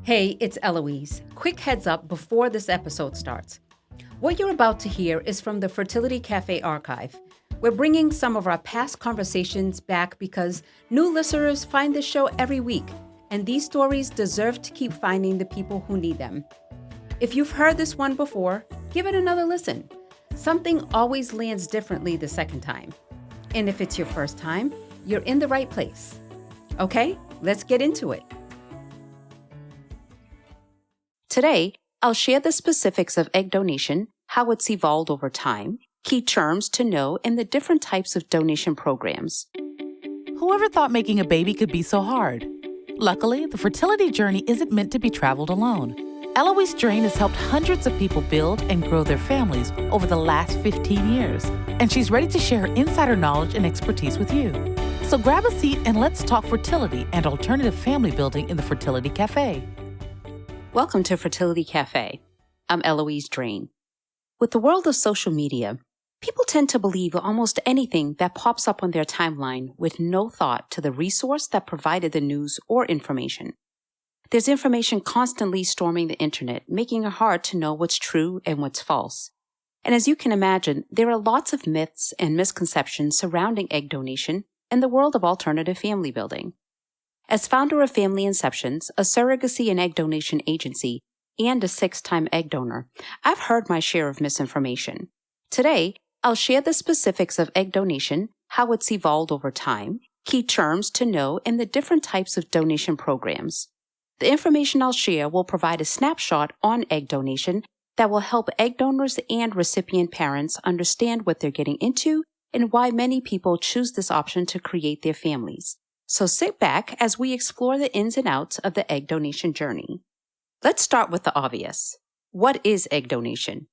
Hey, it's Eloise. Quick heads up before this episode starts. What you're about to hear is from the Fertility Café archive. We're bringing some of our past conversations back because new listeners find this show every week, and these stories deserve to keep finding the people who need them. If you've heard this one before, give it another listen. Something always lands differently the second time. And if it's your first time, you're in the right place. Okay, let's get into it. Today, I'll share the specifics of egg donation, how it's evolved over time, key terms to know, and the different types of donation programs. Whoever thought making a baby could be so hard? Luckily, the fertility journey isn't meant to be traveled alone. Eloise Drain has helped hundreds of people build and grow their families over the last 15 years, and she's ready to share her insider knowledge and expertise with you. So grab a seat and let's talk fertility and alternative family building in the Fertility Café. Welcome to Fertility Café. I'm Eloise Drain. With the world of social media, people tend to believe almost anything that pops up on their timeline with no thought to the resource that provided the news or information. There's information constantly storming the internet, making it hard to know what's true and what's false. And as you can imagine, there are lots of myths and misconceptions surrounding egg donation and the world of alternative family building. As founder of Family Inceptions, a surrogacy and egg donation agency, and a 6-time egg donor, I've heard my share of misinformation. Today, I'll share the specifics of egg donation, how it's evolved over time, key terms to know, and the different types of donation programs. The information I'll share will provide a snapshot on egg donation that will help egg donors and recipient parents understand what they're getting into and why many people choose this option to create their families. So sit back as we explore the ins and outs of the egg donation journey. Let's start with the obvious. What is egg donation?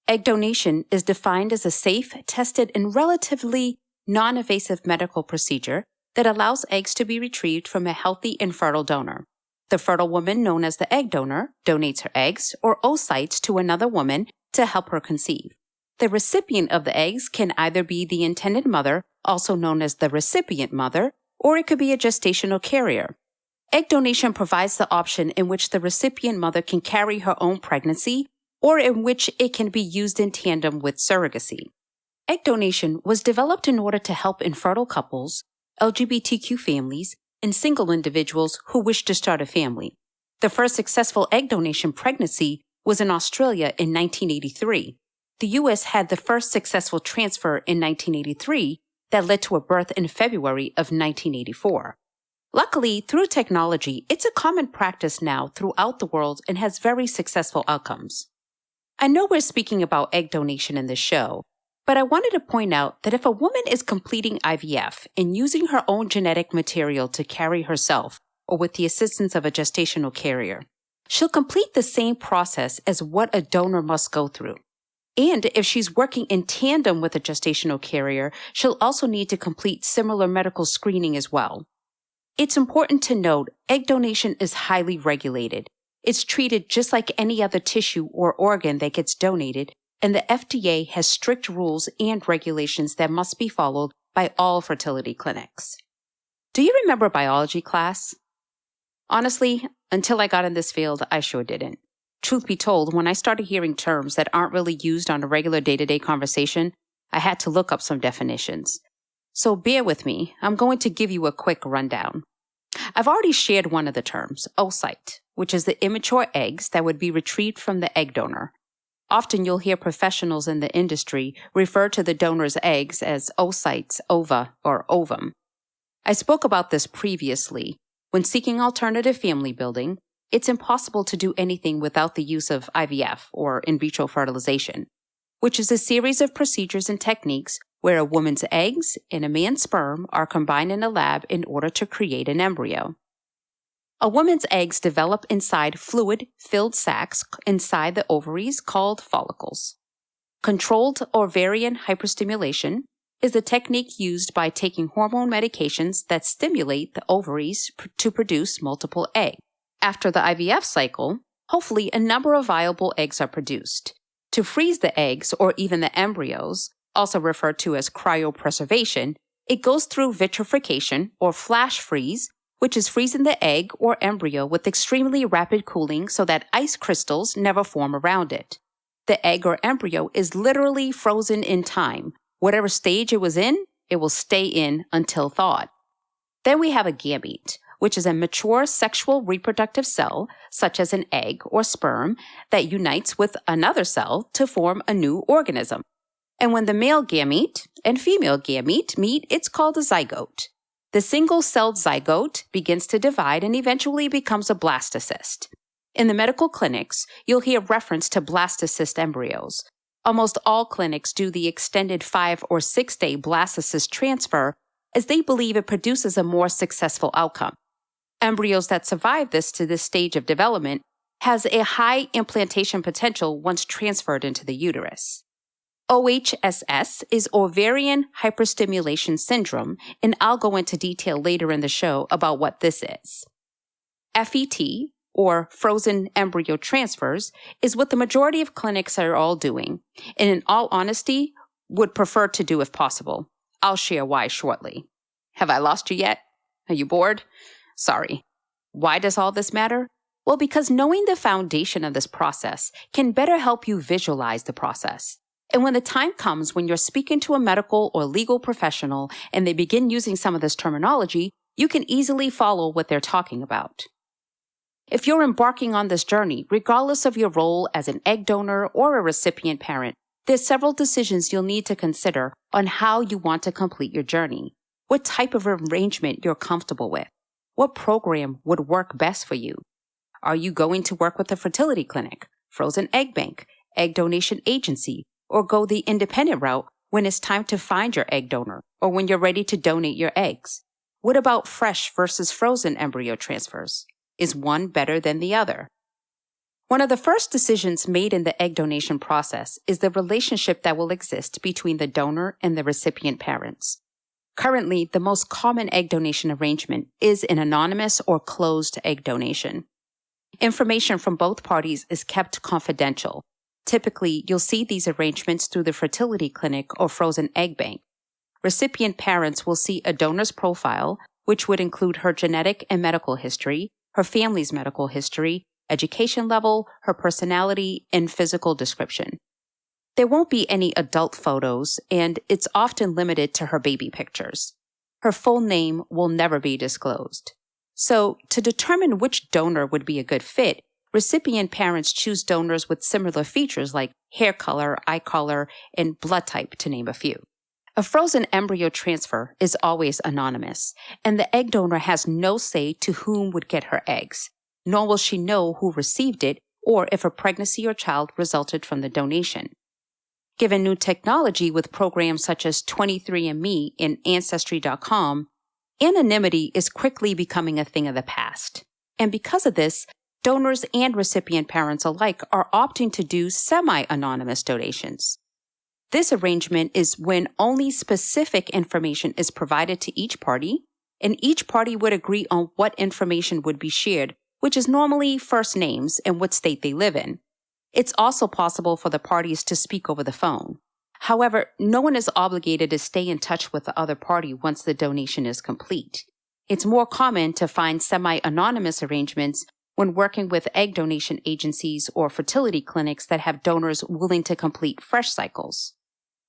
Egg donation is defined as a safe, tested, and relatively non-invasive medical procedure that allows eggs to be retrieved from a healthy and fertile donor. The fertile woman, known as the egg donor, donates her eggs or oocytes to another woman to help her conceive. The recipient of the eggs can either be the intended mother, also known as the recipient mother, or it could be a gestational carrier. Egg donation provides the option in which the recipient mother can carry her own pregnancy, or in which it can be used in tandem with surrogacy. Egg donation was developed in order to help infertile couples, LGBTQ families, and single individuals who wish to start a family. The first successful egg donation pregnancy was in Australia in 1983. The U.S. had the first successful transfer in 1983 that led to a birth in February of 1984. Luckily, through technology, it's a common practice now throughout the world and has very successful outcomes. I know we're speaking about egg donation in this show, but I wanted to point out that if a woman is completing IVF and using her own genetic material to carry herself, or with the assistance of a gestational carrier, she'll complete the same process as what a donor must go through. And if she's working in tandem with a gestational carrier, she'll also need to complete similar medical screening as well. It's important to note egg donation is highly regulated. It's treated just like any other tissue or organ that gets donated, and the FDA has strict rules and regulations that must be followed by all fertility clinics. Do you remember biology class? Honestly, until I got in this field, I sure didn't. Truth be told, when I started hearing terms that aren't really used on a regular day-to-day conversation, I had to look up some definitions. So bear with me, I'm going to give you a quick rundown. I've already shared one of the terms, oocyte, which is the immature eggs that would be retrieved from the egg donor. Often you'll hear professionals in the industry refer to the donor's eggs as oocytes, ova, or ovum. I spoke about this previously. When seeking alternative family building, it's impossible to do anything without the use of IVF, or in vitro fertilization, which is a series of procedures and techniques where a woman's eggs and a man's sperm are combined in a lab in order to create an embryo. A woman's eggs develop inside fluid-filled sacs inside the ovaries called follicles. Controlled ovarian hyperstimulation is a technique used by taking hormone medications that stimulate the ovaries to produce multiple eggs. After the IVF cycle, hopefully a number of viable eggs are produced. To freeze the eggs or even the embryos, also referred to as cryopreservation, it goes through vitrification or flash freeze, which is freezing the egg or embryo with extremely rapid cooling so that ice crystals never form around it. The egg or embryo is literally frozen in time. Whatever stage it was in, it will stay in until thawed. Then we have a gamete, which is a mature sexual reproductive cell, such as an egg or sperm, that unites with another cell to form a new organism. And when the male gamete and female gamete meet, it's called a zygote. The single-celled zygote begins to divide and eventually becomes a blastocyst. In the medical clinics, you'll hear reference to blastocyst embryos. Almost all clinics do the extended 5 or 6 day blastocyst transfer as they believe it produces a more successful outcome. Embryos that survive this to this stage of development has a high implantation potential once transferred into the uterus. OHSS is ovarian hyperstimulation syndrome, and I'll go into detail later in the show about what this is. FET, or frozen embryo transfers, is what the majority of clinics are all doing, and in all honesty, would prefer to do if possible. I'll share why shortly. Have I lost you yet? Are you bored? Sorry. Why does all this matter? Well, because knowing the foundation of this process can better help you visualize the process. And when the time comes when you're speaking to a medical or legal professional and they begin using some of this terminology, you can easily follow what they're talking about. If you're embarking on this journey, regardless of your role as an egg donor or a recipient parent, there's several decisions you'll need to consider on how you want to complete your journey, what type of arrangement you're comfortable with, what program would work best for you. Are you going to work with a fertility clinic, frozen egg bank, egg donation agency, or go the independent route when it's time to find your egg donor or when you're ready to donate your eggs? What about fresh versus frozen embryo transfers? Is one better than the other? One of the first decisions made in the egg donation process is the relationship that will exist between the donor and the recipient parents. Currently, the most common egg donation arrangement is an anonymous or closed egg donation. Information from both parties is kept confidential. Typically, you'll see these arrangements through the fertility clinic or frozen egg bank. Recipient parents will see a donor's profile, which would include her genetic and medical history, her family's medical history, education level, her personality, and physical description. There won't be any adult photos, and it's often limited to her baby pictures. Her full name will never be disclosed. So, to determine which donor would be a good fit, recipient parents choose donors with similar features like hair color, eye color, and blood type, to name a few. A frozen embryo transfer is always anonymous, and the egg donor has no say to whom would get her eggs, nor will she know who received it or if a pregnancy or child resulted from the donation. Given new technology with programs such as 23andMe and Ancestry.com, anonymity is quickly becoming a thing of the past. And because of this, donors and recipient parents alike are opting to do semi-anonymous donations. This arrangement is when only specific information is provided to each party, and each party would agree on what information would be shared, which is normally first names and what state they live in. It's also possible for the parties to speak over the phone. However, no one is obligated to stay in touch with the other party once the donation is complete. It's more common to find semi-anonymous arrangements when working with egg donation agencies or fertility clinics that have donors willing to complete fresh cycles.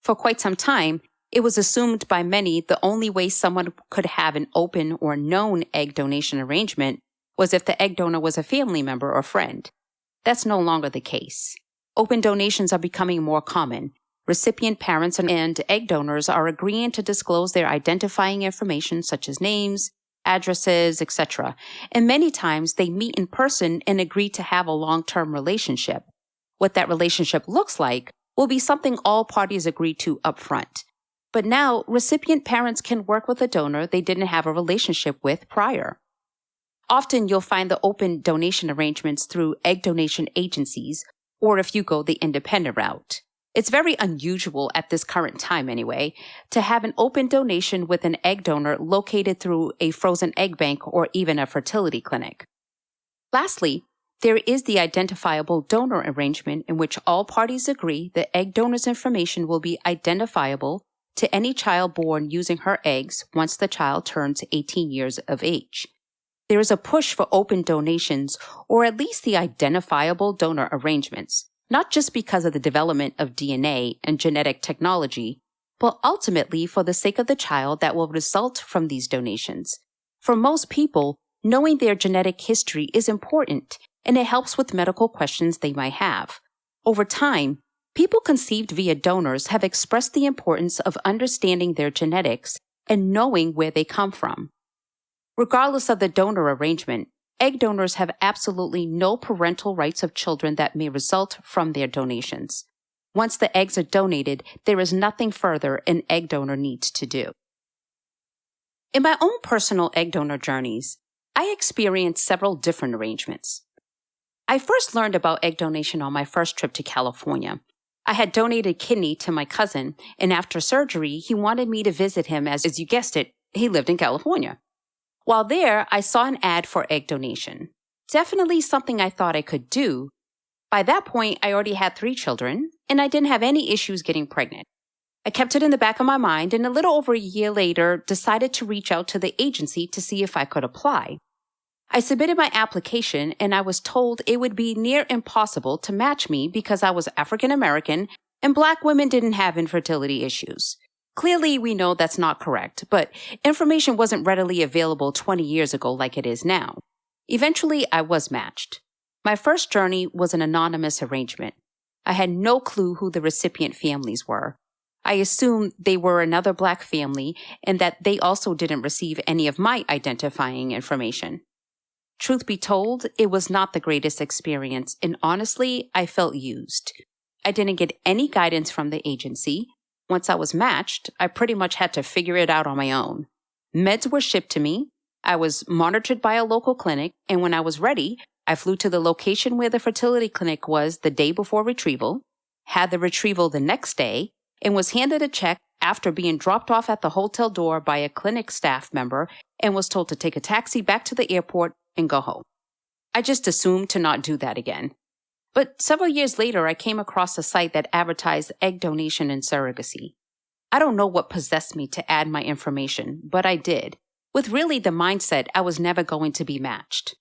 For quite some time, it was assumed by many the only way someone could have an open or known egg donation arrangement was if the egg donor was a family member or friend. That's no longer the case. Open donations are becoming more common. Recipient parents and egg donors are agreeing to disclose their identifying information such as names, addresses, etc. And many times they meet in person and agree to have a long-term relationship. What that relationship looks like will be something all parties agree to upfront. But now, recipient parents can work with a donor they didn't have a relationship with prior. Often you'll find the open donation arrangements through egg donation agencies, or if you go the independent route. It's very unusual at this current time anyway, to have an open donation with an egg donor located through a frozen egg bank or even a fertility clinic. Lastly, there is the identifiable donor arrangement in which all parties agree the egg donor's information will be identifiable to any child born using her eggs once the child turns 18 years of age. there is a push for open donations, or at least the identifiable donor arrangements, not just because of the development of DNA and genetic technology, but ultimately for the sake of the child that will result from these donations. For most people, knowing their genetic history is important, and it helps with medical questions they might have. Over time, people conceived via donors have expressed the importance of understanding their genetics and knowing where they come from. Regardless of the donor arrangement, egg donors have absolutely no parental rights of children that may result from their donations. Once the eggs are donated, there is nothing further an egg donor needs to do. In my own personal egg donor journeys, I experienced several different arrangements. I first learned about egg donation on my first trip to California. I had donated kidney to my cousin, and after surgery, he wanted me to visit him as you guessed it, he lived in California. While there, I saw an ad for egg donation. Definitely something I thought I could do. By that point, I already had 3 children, and I didn't have any issues getting pregnant. I kept it in the back of my mind, and a little over a year later, decided to reach out to the agency to see if I could apply. I submitted my application, and I was told it would be near impossible to match me because I was African American and Black women didn't have infertility issues. Clearly, we know that's not correct, but information wasn't readily available 20 years ago like it is now. Eventually, I was matched. My first journey was an anonymous arrangement. I had no clue who the recipient families were. I assumed they were another Black family and that they also didn't receive any of my identifying information. Truth be told, it was not the greatest experience, and honestly, I felt used. I didn't get any guidance from the agency. Once I was matched, I pretty much had to figure it out on my own. Meds were shipped to me. I was monitored by a local clinic, and when I was ready, I flew to the location where the fertility clinic was the day before retrieval, had the retrieval the next day, and was handed a check after being dropped off at the hotel door by a clinic staff member and was told to take a taxi back to the airport and go home. I just assumed to not do that again. But several years later, I came across a site that advertised egg donation and surrogacy. I don't know what possessed me to add my information, but I did, with really the mindset I was never going to be matched.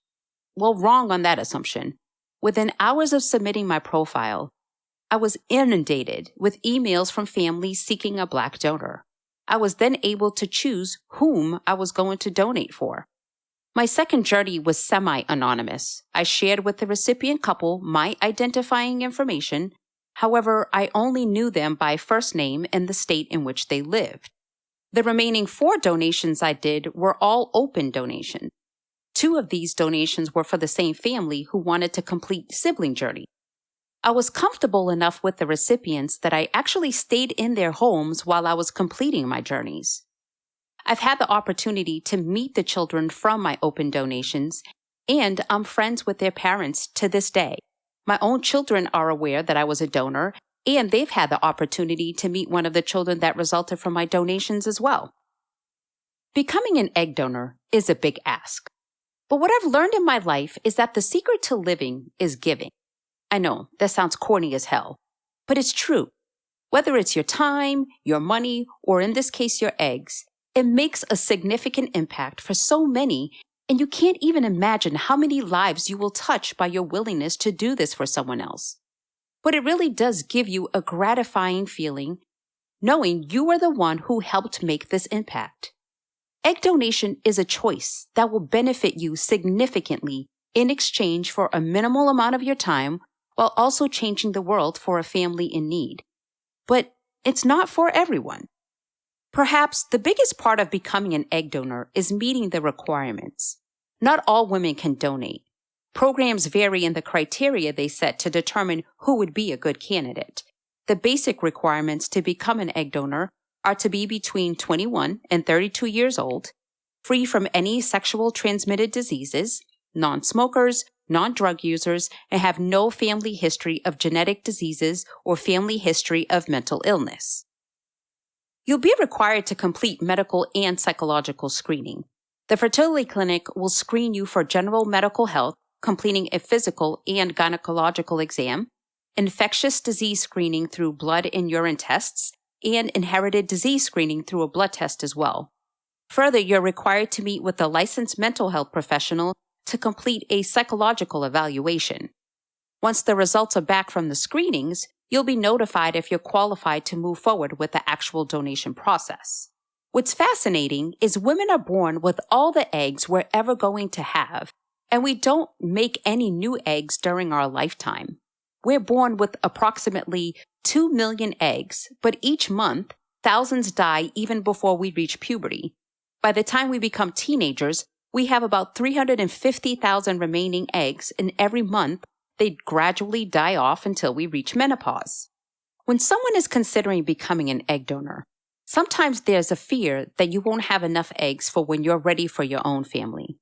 Well, wrong on that assumption. Within hours of submitting my profile, I was inundated with emails from families seeking a Black donor. I was then able to choose whom I was going to donate for. My second journey was semi-anonymous. I shared with the recipient couple my identifying information. However, I only knew them by first name and the state in which they lived. The remaining 4 donations I did were all open donations. 2 of these donations were for the same family who wanted to complete sibling journey. I was comfortable enough with the recipients that I actually stayed in their homes while I was completing my journeys. I've had the opportunity to meet the children from my open donations, and I'm friends with their parents to this day. My own children are aware that I was a donor, and they've had the opportunity to meet one of the children that resulted from my donations as well. Becoming an egg donor is a big ask. But what I've learned in my life is that the secret to living is giving. I know, that sounds corny as hell, but it's true. Whether it's your time, your money, or in this case, your eggs, it makes a significant impact for so many, and you can't even imagine how many lives you will touch by your willingness to do this for someone else. But it really does give you a gratifying feeling knowing you are the one who helped make this impact. Egg donation is a choice that will benefit you significantly in exchange for a minimal amount of your time while also changing the world for a family in need. But it's not for everyone. Perhaps the biggest part of becoming an egg donor is meeting the requirements. Not all women can donate. Programs vary in the criteria they set to determine who would be a good candidate. The basic requirements to become an egg donor are to be between 21 and 32 years old, free from any sexual transmitted diseases, non-smokers, non-drug users, and have no family history of genetic diseases or family history of mental illness. You'll be required to complete medical and psychological screening. The fertility clinic will screen you for general medical health, completing a physical and gynecological exam, infectious disease screening through blood and urine tests, and inherited disease screening through a blood test as well. Further, you're required to meet with a licensed mental health professional to complete a psychological evaluation. Once the results are back from the screenings, you'll be notified if you're qualified to move forward with the actual donation process. What's fascinating is women are born with all the eggs we're ever going to have, and we don't make any new eggs during our lifetime. We're born with approximately 2 million eggs, but each month, thousands die even before we reach puberty. By the time we become teenagers, we have about 350,000 remaining eggs, and every month, they gradually die off until we reach menopause. When someone is considering becoming an egg donor, sometimes there's a fear that you won't have enough eggs for when you're ready for your own family.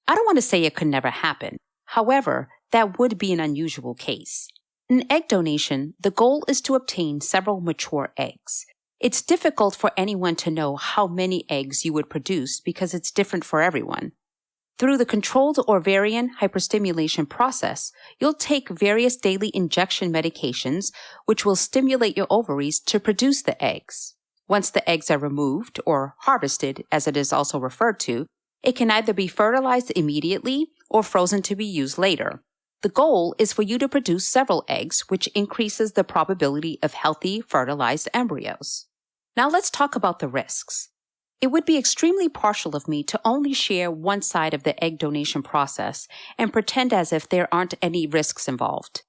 I don't want to say it could never happen. However, that would be an unusual case. In egg donation, the goal is to obtain several mature eggs. It's difficult for anyone to know how many eggs you would produce because it's different for everyone. Through the controlled ovarian hyperstimulation process, you'll take various daily injection medications which will stimulate your ovaries to produce the eggs. Once the eggs are removed, or harvested as it is also referred to, it can either be fertilized immediately or frozen to be used later. The goal is for you to produce several eggs, which increases the probability of healthy, fertilized embryos. Now let's talk about the risks. It would be extremely partial of me to only share one side of the egg donation process and pretend as if there aren't any risks involved.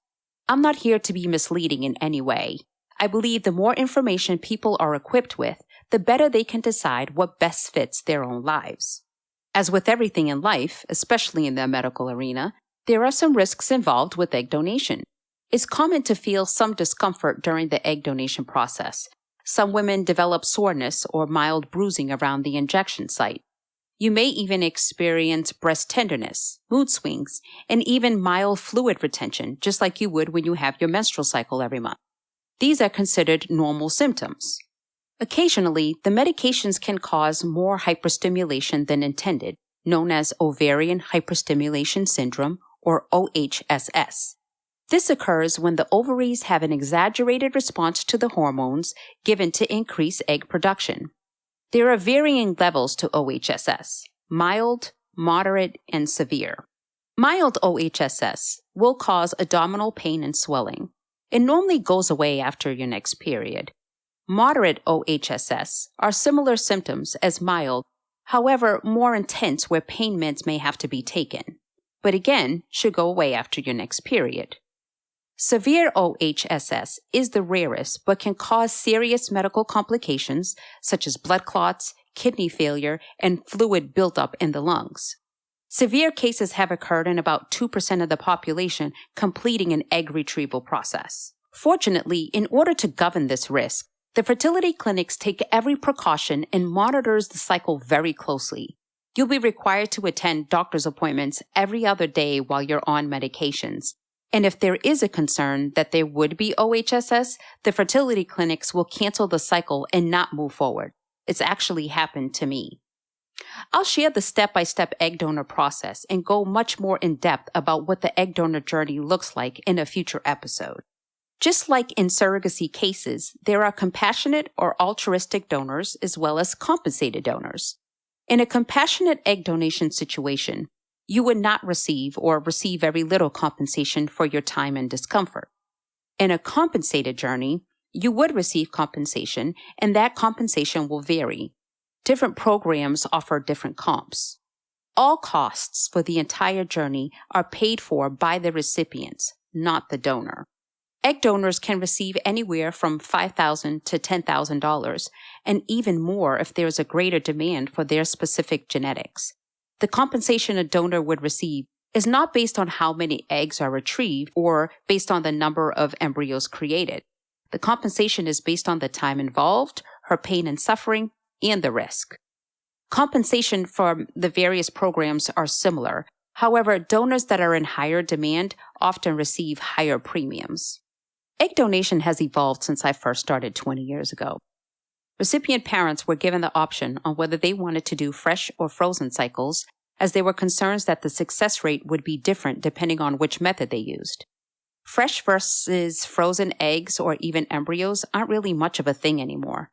I'm not here to be misleading in any way. I believe the more information people are equipped with, the better they can decide what best fits their own lives. As with everything in life, especially in the medical arena, there are some risks involved with egg donation. It's common to feel some discomfort during the egg donation process. Some women develop soreness or mild bruising around the injection site. You may even experience breast tenderness, mood swings, and even mild fluid retention, just like you would when you have your menstrual cycle every month. These are considered normal symptoms. Occasionally, the medications can cause more hyperstimulation than intended, known as ovarian hyperstimulation syndrome, or OHSS. This occurs when the ovaries have an exaggerated response to the hormones given to increase egg production. There are varying levels to OHSS: mild, moderate, and severe. Mild OHSS will cause abdominal pain and swelling. It normally goes away after your next period. Moderate OHSS are similar symptoms as mild, however more intense, where pain meds may have to be taken, but again should go away after your next period. Severe OHSS is the rarest but can cause serious medical complications such as blood clots, kidney failure, and fluid buildup in the lungs. Severe cases have occurred in about 2% of the population completing an egg retrieval process. Fortunately, in order to govern this risk, the fertility clinics take every precaution and monitors the cycle very closely. You'll be required to attend doctor's appointments every other day while you're on medications. And if there is a concern that there would be OHSS, the fertility clinics will cancel the cycle and not move forward. It's actually happened to me. I'll share the step-by-step egg donor process and go much more in depth about what the egg donor journey looks like in a future episode. Just like in surrogacy cases, there are compassionate or altruistic donors as well as compensated donors. In a compassionate egg donation situation, you would not receive or receive very little compensation for your time and discomfort. In a compensated journey, you would receive compensation, and that compensation will vary. Different programs offer different comps. All costs for the entire journey are paid for by the recipients, not the donor. Egg donors can receive anywhere from $5,000 to $10,000, and even more if there is a greater demand for their specific genetics. The compensation a donor would receive is not based on how many eggs are retrieved or based on the number of embryos created. The compensation is based on the time involved, her pain and suffering, and the risk. Compensation for the various programs are similar. However, donors that are in higher demand often receive higher premiums. Egg donation has evolved since I first started 20 years ago. Recipient parents were given the option on whether they wanted to do fresh or frozen cycles, as there were concerns that the success rate would be different depending on which method they used. Fresh versus frozen eggs or even embryos aren't really much of a thing anymore.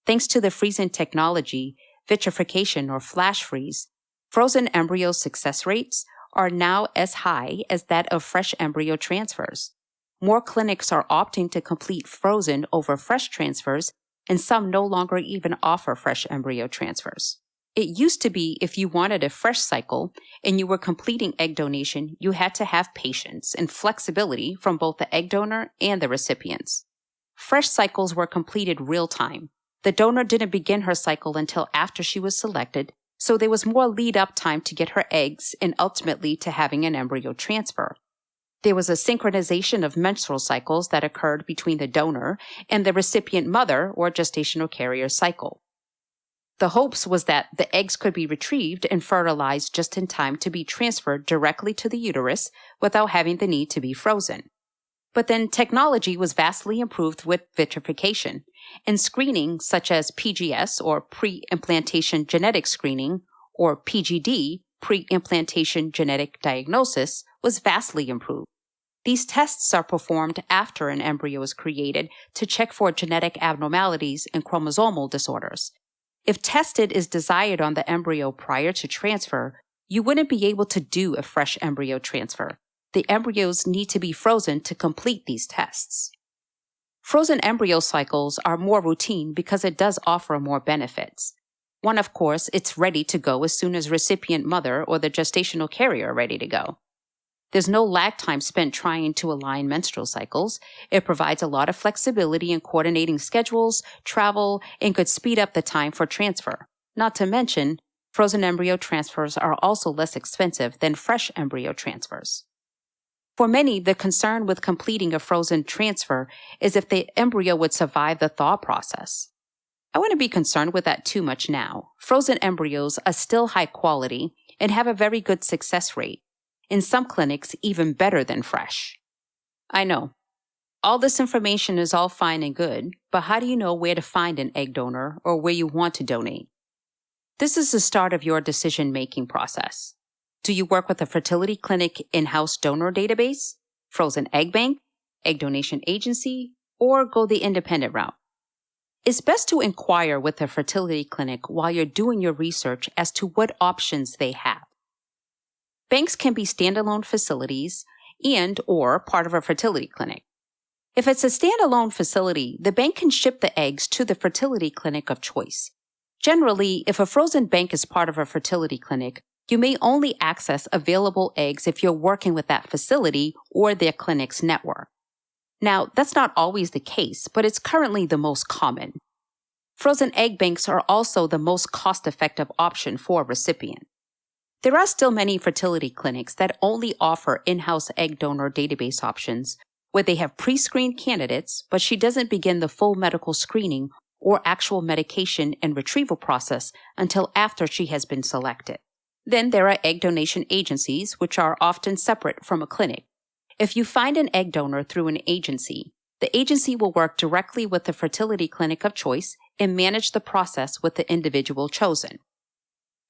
Thanks to the freezing technology, vitrification or flash freeze, frozen embryo success rates are now as high as that of fresh embryo transfers. More clinics are opting to complete frozen over fresh transfers, and some no longer even offer fresh embryo transfers. It used to be if you wanted a fresh cycle and you were completing egg donation, you had to have patience and flexibility from both the egg donor and the recipients. Fresh cycles were completed real time. The donor didn't begin her cycle until after she was selected, so there was more lead-up time to get her eggs and ultimately to having an embryo transfer. There was a synchronization of menstrual cycles that occurred between the donor and the recipient mother or gestational carrier cycle. The hopes was that the eggs could be retrieved and fertilized just in time to be transferred directly to the uterus without having the need to be frozen. But then technology was vastly improved with vitrification, and screening such as PGS or pre-implantation genetic screening or PGD, pre-implantation genetic diagnosis, was vastly improved. These tests are performed after an embryo is created to check for genetic abnormalities and chromosomal disorders. If tested is desired on the embryo prior to transfer, you wouldn't be able to do a fresh embryo transfer. The embryos need to be frozen to complete these tests. Frozen embryo cycles are more routine because it does offer more benefits. One, of course, it's ready to go as soon as recipient mother or the gestational carrier are ready to go. There's no lag time spent trying to align menstrual cycles. It provides a lot of flexibility in coordinating schedules, travel, and could speed up the time for transfer. Not to mention, frozen embryo transfers are also less expensive than fresh embryo transfers. For many, the concern with completing a frozen transfer is if the embryo would survive the thaw process. I wouldn't be concerned with that too much now. Frozen embryos are still high quality and have a very good success rate. In some clinics, even better than fresh. I know. All this information is all fine and good, but how do you know where to find an egg donor or where you want to donate? This is the start of your decision-making process. Do you work with a fertility clinic in-house donor database, frozen egg bank, egg donation agency, or go the independent route? It's best to inquire with a fertility clinic while you're doing your research as to what options they have. Banks can be standalone facilities and/or part of a fertility clinic. If it's a standalone facility, the bank can ship the eggs to the fertility clinic of choice. Generally, if a frozen bank is part of a fertility clinic, you may only access available eggs if you're working with that facility or their clinic's network. Now, that's not always the case, but it's currently the most common. Frozen egg banks are also the most cost-effective option for a recipient. There are still many fertility clinics that only offer in-house egg donor database options where they have pre-screened candidates, but she doesn't begin the full medical screening or actual medication and retrieval process until after she has been selected. Then there are egg donation agencies, which are often separate from a clinic. If you find an egg donor through an agency, the agency will work directly with the fertility clinic of choice and manage the process with the individual chosen.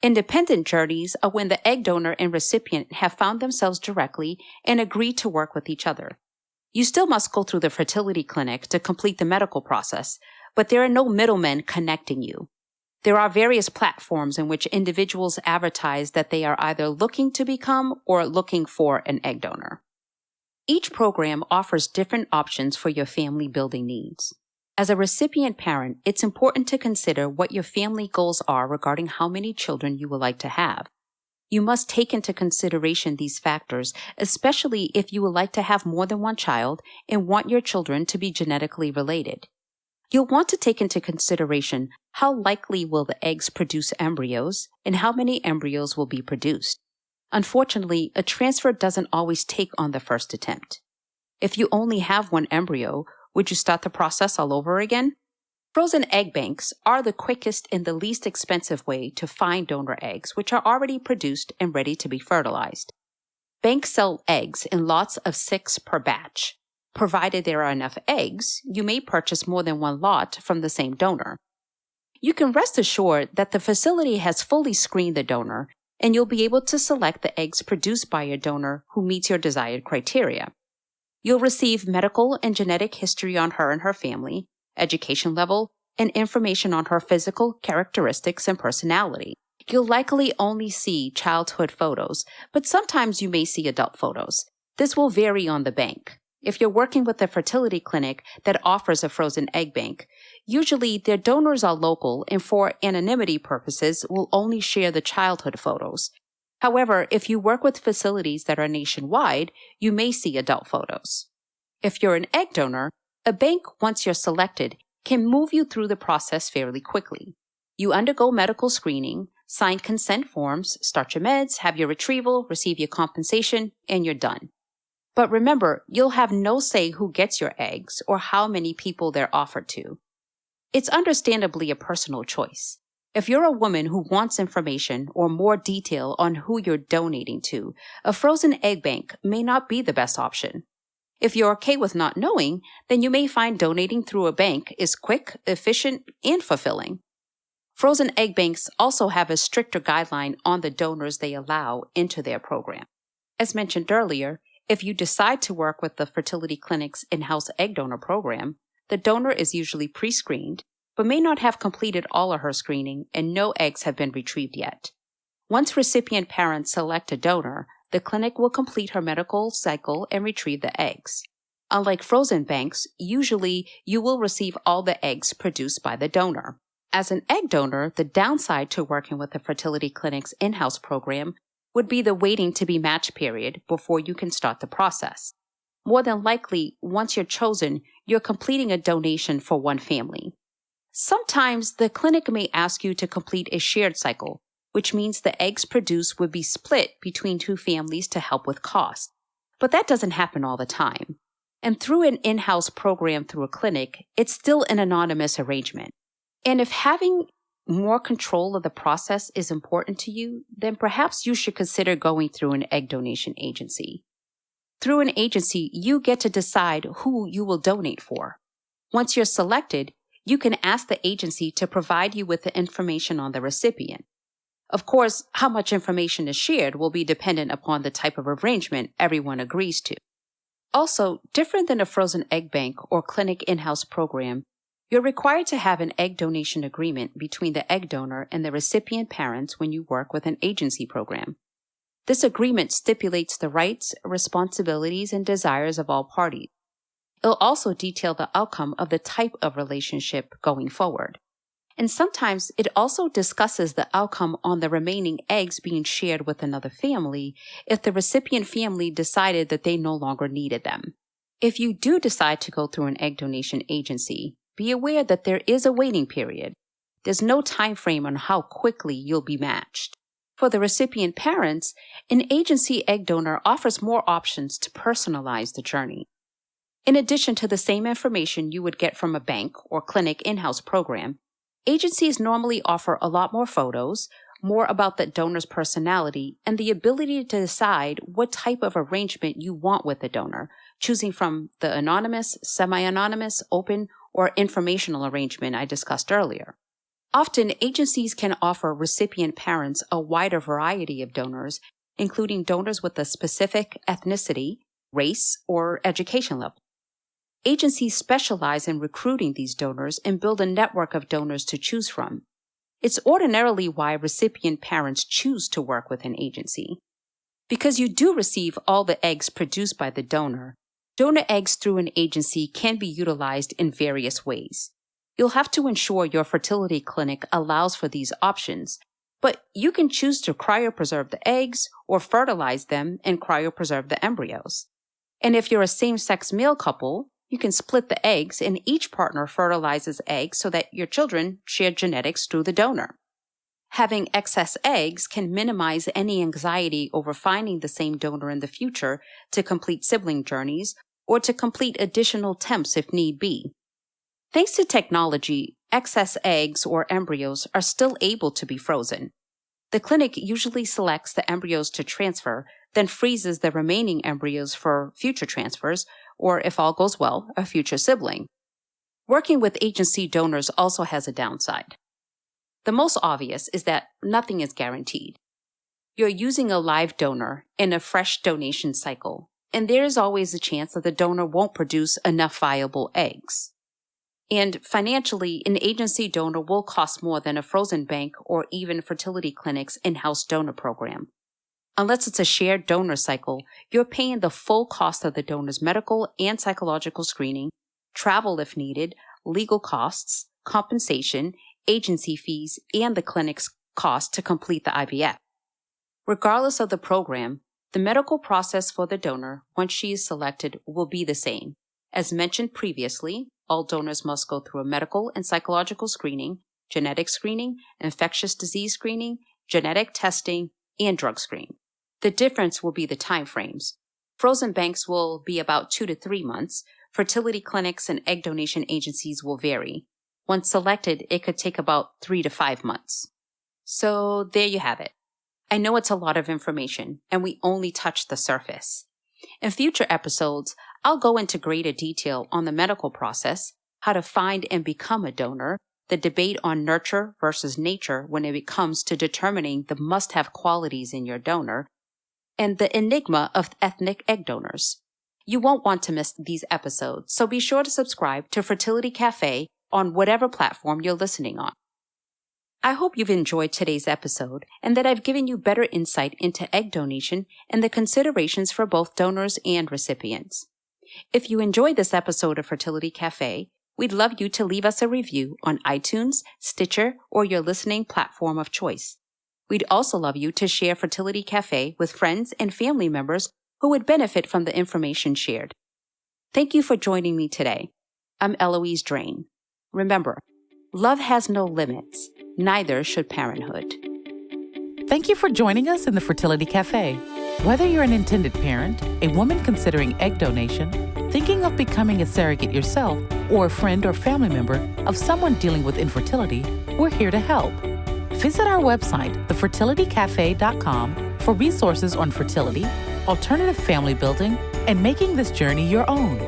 Independent journeys are when the egg donor and recipient have found themselves directly and agreed to work with each other. You still must go through the fertility clinic to complete the medical process, but there are no middlemen connecting you. There are various platforms in which individuals advertise that they are either looking to become or looking for an egg donor. Each program offers different options for your family building needs. As a recipient parent, it's important to consider what your family goals are regarding how many children you would like to have. You must take into consideration these factors, especially if you would like to have more than one child and want your children to be genetically related. You'll want to take into consideration how likely will the eggs produce embryos and how many embryos will be produced. Unfortunately, a transfer doesn't always take on the first attempt. If you only have one embryo, would you start the process all over again? Frozen egg banks are the quickest and the least expensive way to find donor eggs, which are already produced and ready to be fertilized. Banks sell eggs in lots of 6 per batch. Provided there are enough eggs, you may purchase more than one lot from the same donor. You can rest assured that the facility has fully screened the donor, and you'll be able to select the eggs produced by your donor who meets your desired criteria. You'll receive medical and genetic history on her and her family, education level, and information on her physical characteristics and personality. You'll likely only see childhood photos, but sometimes you may see adult photos. This will vary on the bank. If you're working with a fertility clinic that offers a frozen egg bank, usually their donors are local and for anonymity purposes will only share the childhood photos. However, if you work with facilities that are nationwide, you may see adult photos. If you're an egg donor, a bank, once you're selected, can move you through the process fairly quickly. You undergo medical screening, sign consent forms, start your meds, have your retrieval, receive your compensation, and you're done. But remember, you'll have no say who gets your eggs or how many people they're offered to. It's understandably a personal choice. If you're a woman who wants information or more detail on who you're donating to, a frozen egg bank may not be the best option. If you're okay with not knowing, then you may find donating through a bank is quick, efficient, and fulfilling. Frozen egg banks also have a stricter guideline on the donors they allow into their program. As mentioned earlier, if you decide to work with the fertility clinic's in-house egg donor program, the donor is usually pre-screened, but may not have completed all of her screening and no eggs have been retrieved yet. Once recipient parents select a donor, the clinic will complete her medical cycle and retrieve the eggs. Unlike frozen banks, usually you will receive all the eggs produced by the donor. As an egg donor, the downside to working with the fertility clinic's in-house program would be the waiting to be matched period before you can start the process. More than likely, once you're chosen, you're completing a donation for one family. Sometimes the clinic may ask you to complete a shared cycle, which means the eggs produced would be split between two families to help with cost. But that doesn't happen all the time. And through an in-house program through a clinic, it's still an anonymous arrangement. And if having more control of the process is important to you, then perhaps you should consider going through an egg donation agency. Through an agency, you get to decide who you will donate for. Once you're selected, you can ask the agency to provide you with the information on the recipient. Of course, how much information is shared will be dependent upon the type of arrangement everyone agrees to. Also, different than a frozen egg bank or clinic in-house program, you're required to have an egg donation agreement between the egg donor and the recipient parents when you work with an agency program. This agreement stipulates the rights, responsibilities, and desires of all parties. It'll also detail the outcome of the type of relationship going forward. And sometimes it also discusses the outcome on the remaining eggs being shared with another family if the recipient family decided that they no longer needed them. If you do decide to go through an egg donation agency, be aware that there is a waiting period. There's no time frame on how quickly you'll be matched. For the recipient parents, an agency egg donor offers more options to personalize the journey. In addition to the same information you would get from a bank or clinic in-house program, agencies normally offer a lot more photos, more about the donor's personality, and the ability to decide what type of arrangement you want with the donor, choosing from the anonymous, semi-anonymous, open, or informational arrangement I discussed earlier. Often, agencies can offer recipient parents a wider variety of donors, including donors with a specific ethnicity, race, or education level. Agencies specialize in recruiting these donors and build a network of donors to choose from. It's ordinarily why recipient parents choose to work with an agency. Because you do receive all the eggs produced by the donor eggs through an agency can be utilized in various ways. You'll have to ensure your fertility clinic allows for these options, but you can choose to cryopreserve the eggs or fertilize them and cryopreserve the embryos. And if you're a same-sex male couple, you can split the eggs and each partner fertilizes eggs so that your children share genetics through the donor. Having excess eggs can minimize any anxiety over finding the same donor in the future to complete sibling journeys or to complete additional attempts if need be. Thanks to technology, excess eggs or embryos are still able to be frozen. The clinic usually selects the embryos to transfer, then freezes the remaining embryos for future transfers, or if all goes well, a future sibling. Working with agency donors also has a downside. The most obvious is that nothing is guaranteed. You're using a live donor in a fresh donation cycle, and there is always a chance that the donor won't produce enough viable eggs. And financially, an agency donor will cost more than a frozen bank or even fertility clinic's in-house donor program. Unless it's a shared donor cycle, you're paying the full cost of the donor's medical and psychological screening, travel if needed, legal costs, compensation, agency fees, and the clinic's cost to complete the IVF. Regardless of the program, the medical process for the donor, once she is selected, will be the same. As mentioned previously, all donors must go through a medical and psychological screening, genetic screening, infectious disease screening, genetic testing, and drug screen. The difference will be the time frames. Frozen banks will be about 2 to 3 months. Fertility clinics and egg donation agencies will vary. Once selected, it could take about 3 to 5 months. So there you have it. I know it's a lot of information, and we only touched the surface. In future episodes, I'll go into greater detail on the medical process, how to find and become a donor, the debate on nurture versus nature when it comes to determining the must-have qualities in your donor, and the enigma of ethnic egg donors. You won't want to miss these episodes, so be sure to subscribe to Fertility Café on whatever platform you're listening on. I hope you've enjoyed today's episode and that I've given you better insight into egg donation and the considerations for both donors and recipients. If you enjoyed this episode of Fertility Café, we'd love you to leave us a review on iTunes, Stitcher, or your listening platform of choice. We'd also love you to share Fertility Café with friends and family members who would benefit from the information shared. Thank you for joining me today. I'm Eloise Drain. Remember, love has no limits, neither should parenthood. Thank you for joining us in the Fertility Café. Whether you're an intended parent, a woman considering egg donation, thinking of becoming a surrogate yourself, or a friend or family member of someone dealing with infertility, we're here to help. Visit our website, thefertilitycafe.com, for resources on fertility, alternative family building, and making this journey your own.